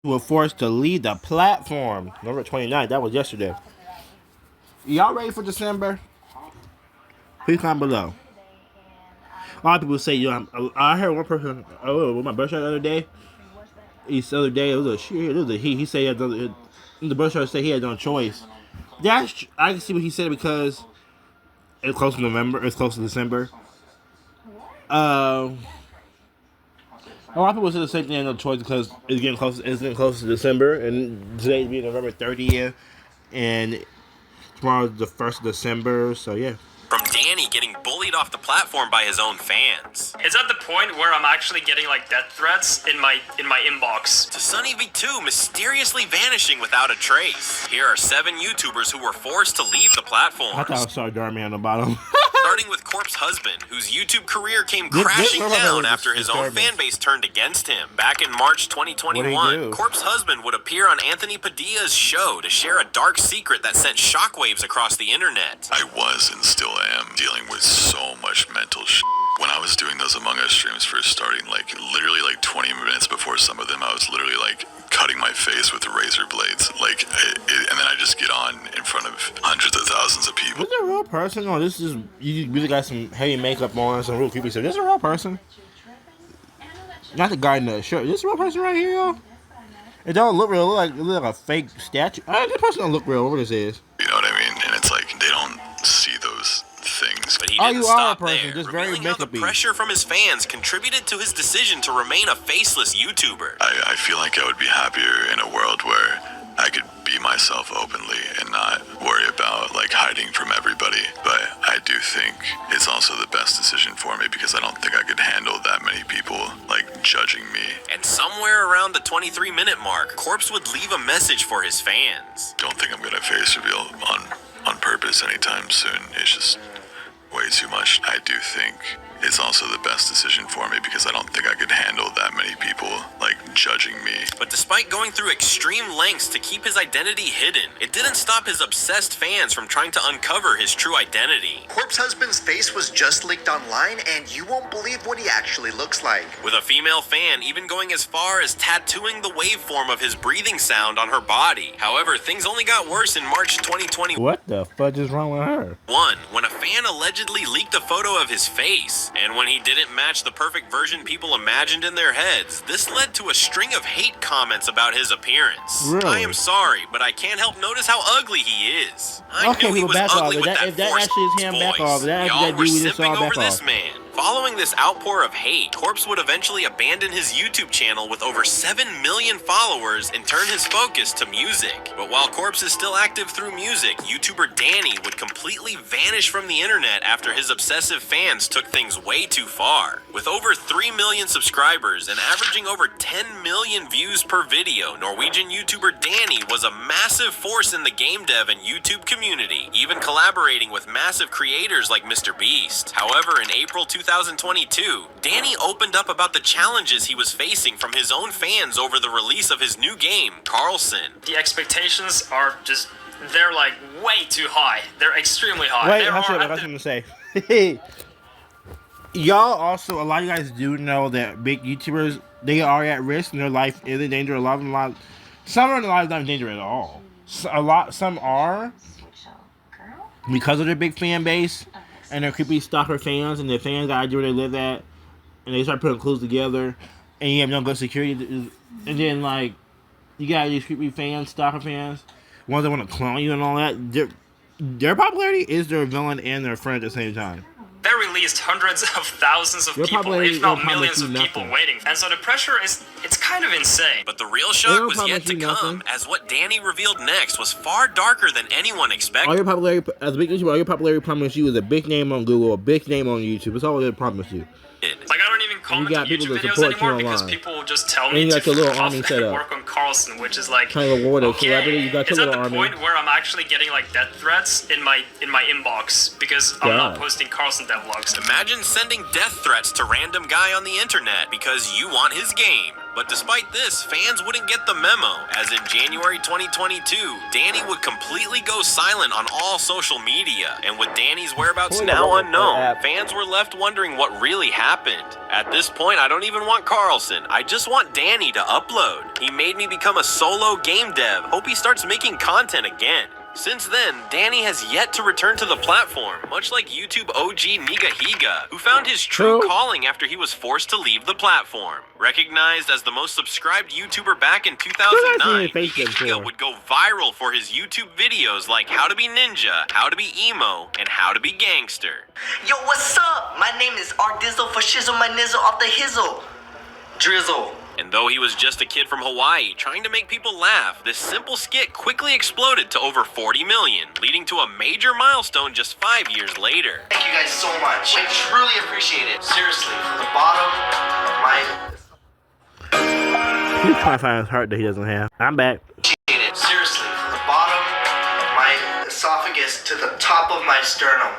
were forced to leave the platform. November 29th, that was yesterday. Y'all ready for December? Please comment below. A lot of people say, I heard one person, with my birthday the other day. The other day, it was a he. He said the birthday said he had no choice. I can see what he said because it's close to November. It's close to December. A lot of people say the same thing. No choice because it's getting close. It's getting close to December, and today being November 30th, and tomorrow's the 1st of December. So yeah. From Danny getting bullied off the platform by his own fans. It's at the point where I'm actually getting like death threats in my inbox. To Sunny V2 mysteriously vanishing without a trace. Here are 7 YouTubers who were forced to leave the platform. I thought I saw Darman on the bottom. Starting with Corp's husband, whose YouTube career came crashing down after his own fan base turned against him. Back in March 2021, Corp's husband would appear on Anthony Padilla's show to share a dark secret that sent shockwaves across the internet. I was and still am dealing with so much mental shit. When I was doing those Among Us streams first starting, literally 20 minutes before some of them, I was literally cutting my face with razor blades, and then I just get on in front of hundreds of thousands of people. Is this a real person, or this is you really got some heavy makeup on, some real creepy stuff? This is a real person, not the guy in the shirt. This is a real person right here, yo. It don't look real. It look like a fake statue. This person don't look real. Whatever this is. You know what I mean? And it's like they don't see those things. But he didn't stop there, revealing how the pressure from his fans contributed to his decision to remain a faceless YouTuber. I feel like I would be happier in a world where I could be myself openly and not worry about hiding from everybody. But I do think it's also the best decision for me because I don't think I could handle that many people judging me. And somewhere around the 23-minute mark, Corpse would leave a message for his fans. Don't think I'm gonna face reveal on purpose anytime soon. It's just way too much. I do think it's also the best decision for me because I don't think I could handle that many people judging me. But despite going through extreme lengths to keep his identity hidden, it didn't stop his obsessed fans from trying to uncover his true identity. Corp's husband's face was just leaked online, and you won't believe what he actually looks like. With a female fan even going as far as tattooing the waveform of his breathing sound on her body. However, things only got worse in March 2020. What the fudge is wrong with her? When a fan allegedly leaked a photo of his face, and when he didn't match the perfect version people imagined in their heads, this led to a string of hate comments about his appearance. Really? I am sorry, but I can't help notice how ugly he is. I knew he was ugly with that forced voice. Y'all were simping over this man. Following this outpour of hate, Corpse would eventually abandon his YouTube channel with over 7 million followers and turn his focus to music. But while Corpse is still active through music, YouTuber Danny would completely vanish from the internet after his obsessive fans took things way too far. With over 3 million subscribers and averaging over 10 million views per video, Norwegian YouTuber Danny was a massive force in the game dev and YouTube community, even collaborating with massive creators like Mr. Beast. However, in April 2022, Danny opened up about the challenges he was facing from his own fans over the release of his new game, Carlson. The expectations are just, they're way too high. They're extremely high. Wait, I was going to say. Y'all also, a lot of you guys do know that big YouTubers, they are at risk and their life is in danger. Some are in life not in danger at all. Some are because of their big fan base and their creepy stalker fans, and their fans got idea where they live at, and they start putting clues together, and you have no good security, and then you got these creepy fans, stalker fans, ones that want to clone you and all that. Their popularity is their villain and their friend at the same time. They released hundreds of thousands of people, if not millions of people waiting. And so the pressure it's kind of insane. But the real shock was yet to come, as what Danny revealed next was far darker than anyone expected. All your popularity, as a big YouTuber, all your popularity promised you is a big name on Google, a big name on YouTube. That's all they promised you. I don't even comment on YouTube videos anymore because people will just tell me to work on Carlson, which is celebrity. You got it's at the point where I'm actually getting death threats in my inbox because I'm not posting Carlson devlogs. Imagine sending death threats to random guy on the internet because you want his game. But despite this, fans wouldn't get the memo, as in January 2022, Danny would completely go silent on all social media, and with Danny's whereabouts now unknown, fans were left wondering what really happened. At this point, I don't even want Carlson, I just want Danny to upload. He made me become a solo game dev, hope he starts making content again. Since then, Danny has yet to return to the platform, much like YouTube OG Nigahiga, who found his true calling after he was forced to leave the platform. Recognized as the most subscribed YouTuber back in 2009, Nigahiga would go viral for his YouTube videos like How to Be Ninja, How to Be Emo, and How to Be Gangster. Yo, what's up? My name is Ardizzle for shizzle my nizzle off the hizzle. Drizzle. And though he was just a kid from Hawaii trying to make people laugh, this simple skit quickly exploded to over 40 million, leading to a major milestone just 5 years later. Thank you guys so much. I truly appreciate it. Seriously, from the bottom of my... He's trying to find his heart that he doesn't have. I'm back. Seriously, from the bottom of my esophagus to the top of my sternum.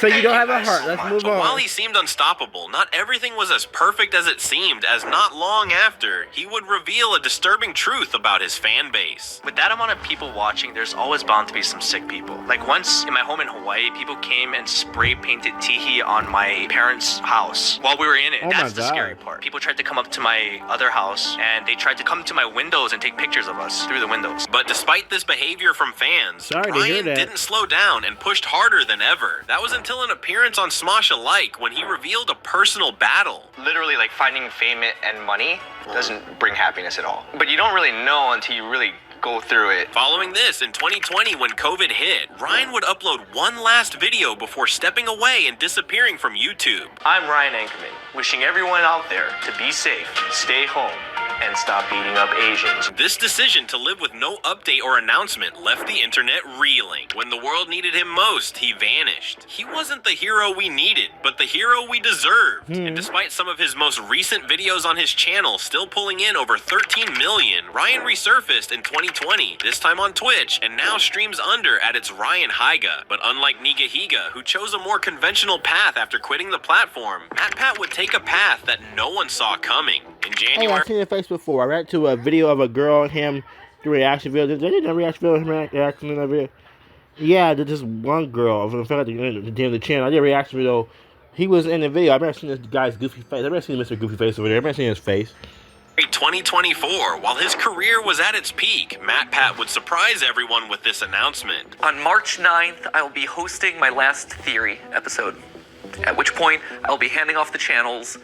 So you don't have a heart. Let's move on. While he seemed unstoppable, not everything was as perfect as it seemed, as not long after, he would reveal a disturbing truth about his fan base. With that amount of people watching, there's always bound to be some sick people. Like once in my home in Hawaii, people came and spray painted teehee on my parents' house while we were in it. Oh That's the scary part. People tried to come up to my other house and they tried to come to my windows and take pictures of us through the windows. But despite this behavior from fans, Ryan didn't slow down and pushed harder than ever. That was until an appearance on Smosh Alike when he revealed a personal battle. Literally, like, finding fame and money doesn't bring happiness at all. But you don't really know until you really go through it. Following this, in 2020 when COVID hit, Ryan would upload one last video before stepping away and disappearing from YouTube. I'm Ryan Ankerman, wishing everyone out there to be safe, stay home, and stop beating up Asians. This decision to live with no update or announcement left the internet reeling. When the world needed him most, he vanished. He wasn't the hero we needed, but the hero we deserved. And despite some of his most recent videos on his channel still pulling in over 13 million, Ryan resurfaced in 2020, this time on Twitch, and now streams under at its Ryan Higa. But unlike Nigahiga, who chose a more conventional path after quitting the platform, MatPat would take a path that no one saw coming. In January... Hey, I've seen his face before. I read to a video of a girl and him do a reaction video. Did they do a reaction video of him reacting in that video? Yeah, there's just one girl. I felt like the channel. I did a reaction video. He was in the video. I've never seen this guy's goofy face. I've never seen Mr. Goofy Face over there. I've never seen his face. 2024, while his career was at its peak, MatPat would surprise everyone with this announcement. On March 9th, I will be hosting my last Theory episode, at which point I will be handing off the channels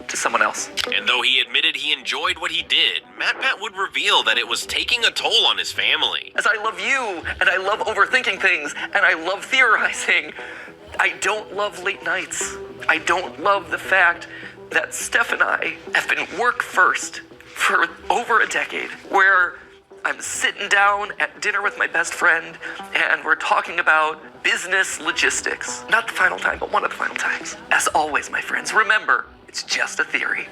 to someone else. And though he admitted he enjoyed what he did, MatPat would reveal that it was taking a toll on his family. As I love you, and I love overthinking things, and I love theorizing, I don't love late nights. I don't love the fact that Steph and I have been work first for over a decade, where I'm sitting down at dinner with my best friend and we're talking about business logistics. Not the final time, but one of the final times. As always, my friends, remember, it's just a theory.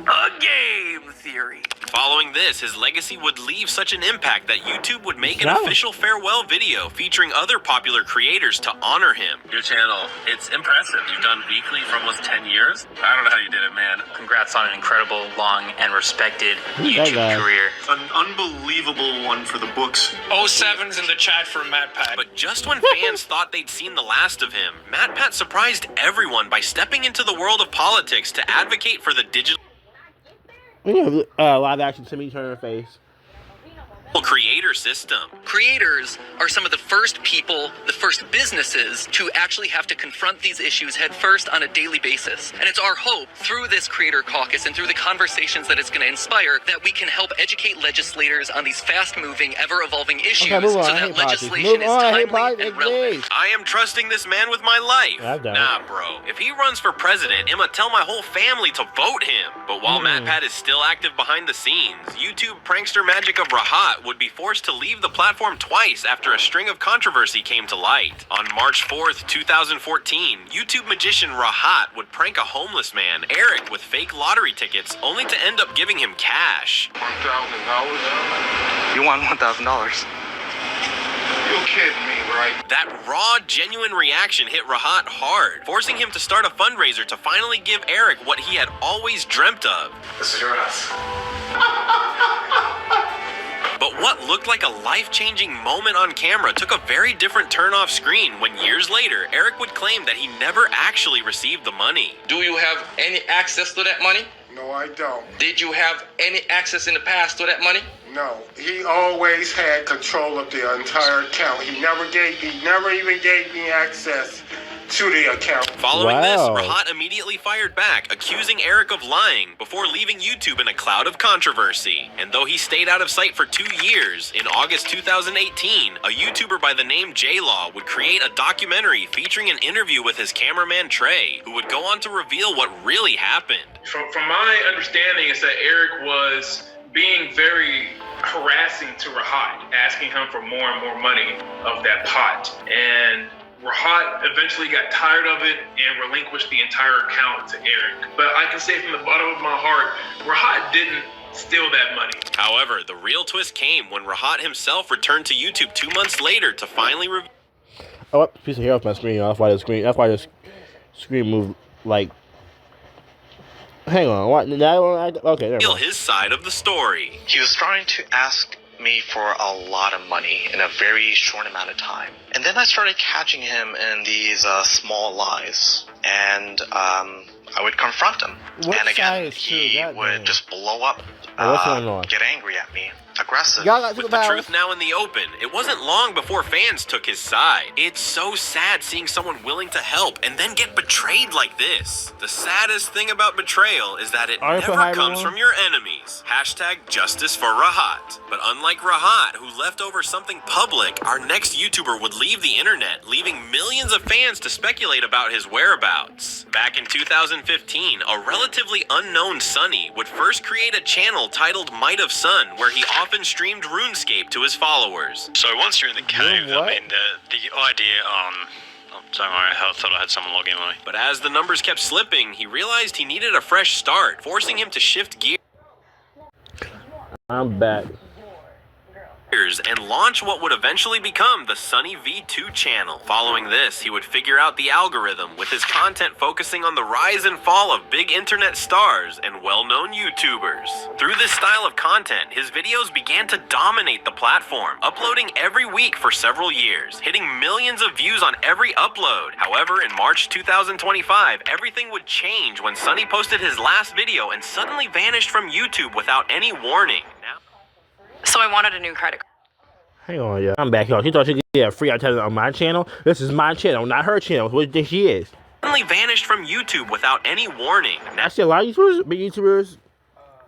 A game theory. Following this, his legacy would leave such an impact that YouTube would make an official farewell video featuring other popular creators to honor him. Your channel, it's impressive. You've done weekly for almost 10 years. I don't know how you did it, man. Congrats on an incredible, long, and respected YouTube career. An unbelievable one for the books. 07's in the chat for MatPat. But just when fans thought they'd seen the last of him, MatPat surprised everyone by stepping into the world of politics to advocate for the digital live action Timmy Turner face. creator system. Creators are some of the first people, the first businesses to actually have to confront these issues head first on a daily basis. And it's our hope through this creator caucus and through the conversations that it's going to inspire that we can help educate legislators on these fast-moving, ever-evolving issues so that legislation is timely and relevant. I am trusting this man with my life. Nah, bro. If he runs for president, I'ma tell my whole family to vote him. But while MatPat is still active behind the scenes, YouTube prankster magic of Rahat would be forced to leave the platform twice after a string of controversy came to light. On March 4th, 2014, YouTube magician Rahat would prank a homeless man, Eric, with fake lottery tickets, only to end up giving him cash. $1,000? You won $1,000. kidding me, right? That raw, genuine reaction hit Rahat hard, forcing him to start a fundraiser to finally give Eric what he had always dreamt of. This is your house. But what looked like a life-changing moment on camera took a very different turn off screen when years later, Eric would claim that he never actually received the money. Do you have any access to that money? No, I don't. Did you have any access in the past to that money? No. He always had control of the entire account. He never even gave me access to the account. Following this, Rahat immediately fired back, accusing Eric of lying before leaving YouTube in a cloud of controversy. And though he stayed out of sight for 2 years, in August 2018, a YouTuber by the name J-Law would create a documentary featuring an interview with his cameraman Trey, who would go on to reveal what really happened. From my understanding is that Eric was being very harassing to Rahat, asking him for more and more money of that pot. And Rahat eventually got tired of it and relinquished the entire account to Eric. But I can say from the bottom of my heart, Rahat didn't steal that money. However, the real twist came when Rahat himself returned to YouTube 2 months later to finally reveal. Oh, piece of hair off my screen. That's why the screen moved like. Hang on. What? Okay. Reveal his side of the story. He was trying to ask me for a lot of money in a very short amount of time. And then I started catching him in these small lies. And I would confront him. And again, he would just blow up, get angry at me. Aggressive. With the truth now in the open, it wasn't long before fans took his side. It's so sad seeing someone willing to help and then get betrayed like this. The saddest thing about betrayal is that it never comes from your enemies. #Justice for Rahat. But unlike Rahat, who left over something public, our next YouTuber would leave the internet, leaving millions of fans to speculate about his whereabouts. Back in 2015, a relatively unknown Sunny would first create a channel titled Might of Sun, where he often streamed RuneScape to his followers. So once you're in the cave, I mean, the idea don't worry, I thought I had someone logging in on me. But as the numbers kept slipping, he realized he needed a fresh start, forcing him to shift gears. I'm back. And launch what would eventually become the Sunny V2 channel. Following this, he would figure out the algorithm, with his content focusing on the rise and fall of big internet stars and well-known YouTubers. Through this style of content, his videos began to dominate the platform, uploading every week for several years, hitting millions of views on every upload. However, in March 2025, everything would change when Sunny posted his last video and suddenly vanished from YouTube without any warning. So I wanted a new credit card. Hang on, yeah. I'm back, y'all. She thought she could get a free advertisement on my channel. This is my channel, not her channel. What do you think she is? Suddenly vanished from YouTube without any warning. I see a lot of YouTubers, big YouTubers,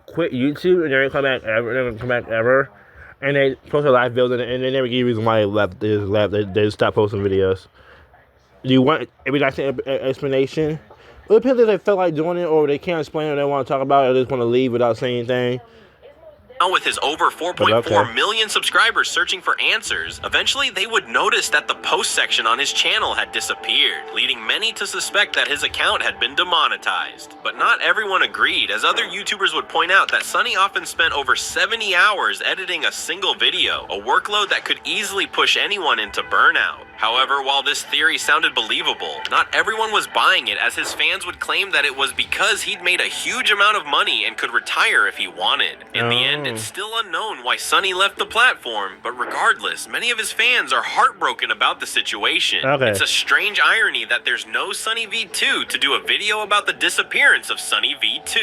quit YouTube and they don't come back ever. They don't come back ever, and they post a live video and they never give you a reason why they left. They just stopped posting videos. Do you want every last explanation? Well, it depends if they feel like doing it or they can't explain it or they want to talk about it or they just want to leave without saying anything. Now with his over 4.4 million subscribers searching for answers, eventually they would notice that the post section on his channel had disappeared, leading many to suspect that his account had been demonetized. But not everyone agreed, as other YouTubers would point out that Sunny often spent over 70 hours editing a single video, a workload that could easily push anyone into burnout. However, while this theory sounded believable, not everyone was buying it, as his fans would claim that it was because he'd made a huge amount of money and could retire if he wanted. In the end, it's still unknown why Sunny left the platform, but regardless, many of his fans are heartbroken about the situation. It's a strange irony that there's no Sunny V2 to do a video about the disappearance of Sunny V2.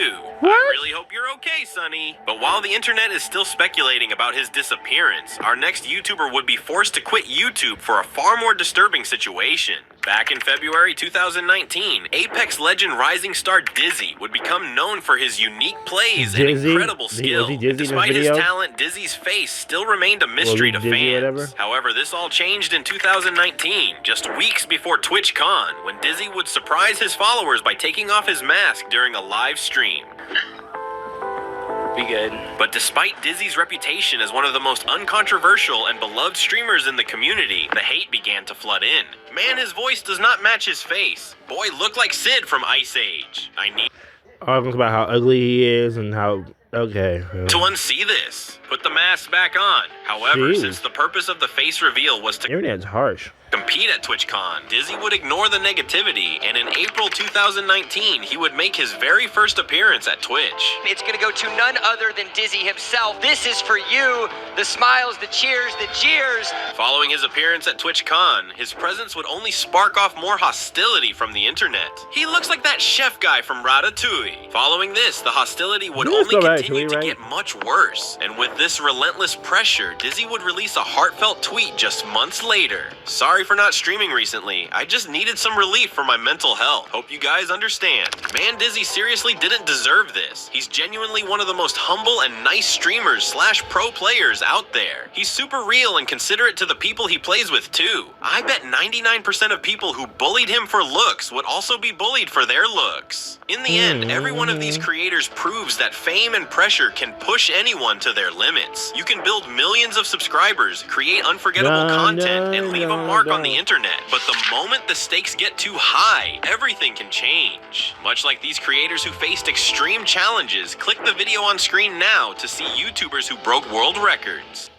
I really hope you're okay, Sunny. But while the internet is still speculating about his disappearance, our next YouTuber would be forced to quit YouTube for a far more disturbing situation. Back in February 2019, Apex legend rising star Dizzy would become known for his unique plays and incredible skill. Despite his talent, Dizzy's face still remained a mystery to fans. However, this all changed in 2019, just weeks before TwitchCon, when Dizzy would surprise his followers by taking off his mask during a live stream. Be good. But despite Dizzy's reputation as one of the most uncontroversial and beloved streamers in the community, the hate began to flood in. Man, his voice does not match his face. Boy, look like Sid from Ice Age. Talking about how ugly he is and how Okay. To unsee this, put the mask back on. However, since the purpose of the face reveal was to Internet's harsh. compete at TwitchCon, Dizzy would ignore the negativity, and in April 2019, he would make his very first appearance at Twitch. It's gonna go to none other than Dizzy himself. This is for you. The smiles, the cheers, the jeers. Following his appearance at TwitchCon, his presence would only spark off more hostility from the internet. He looks like that chef guy from Ratatouille. Following this, the hostility would only continue to get much worse. And with this relentless pressure, Dizzy would release a heartfelt tweet just months later. Sorry for not streaming recently. I just needed some relief for my mental health. Hope you guys understand. Man, Dizzy seriously didn't deserve this. He's genuinely one of the most humble and nice streamers / pro players out there. He's super real and considerate to the people he plays with too. I bet 99% of people who bullied him for looks would also be bullied for their looks. In the end, every one of these creators proves that fame and pressure can push anyone to their limits. You can build millions of subscribers, create unforgettable content, and leave a mark on the internet. But the moment the stakes get too high, everything can change. Much like these creators who faced extreme challenges, click the video on screen now to see YouTubers who broke world records.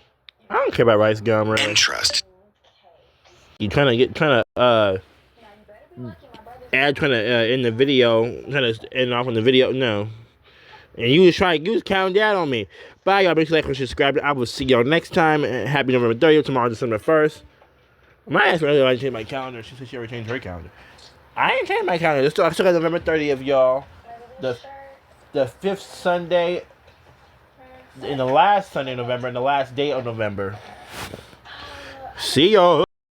I don't care about Rice Gum, right? Interest. You trying to end the video, trying to end off on the video? No. And you was counting down on me. Bye, y'all. Make sure you like and subscribe. I will see y'all next time. Happy November 30th. Tomorrow, December 1st. My ass earlier, I changed my calendar. She said she already changed her calendar. I ain't changed my calendar. I still got November 30th, y'all. The fifth Sunday in the last Sunday of November and the last day of November. See y'all.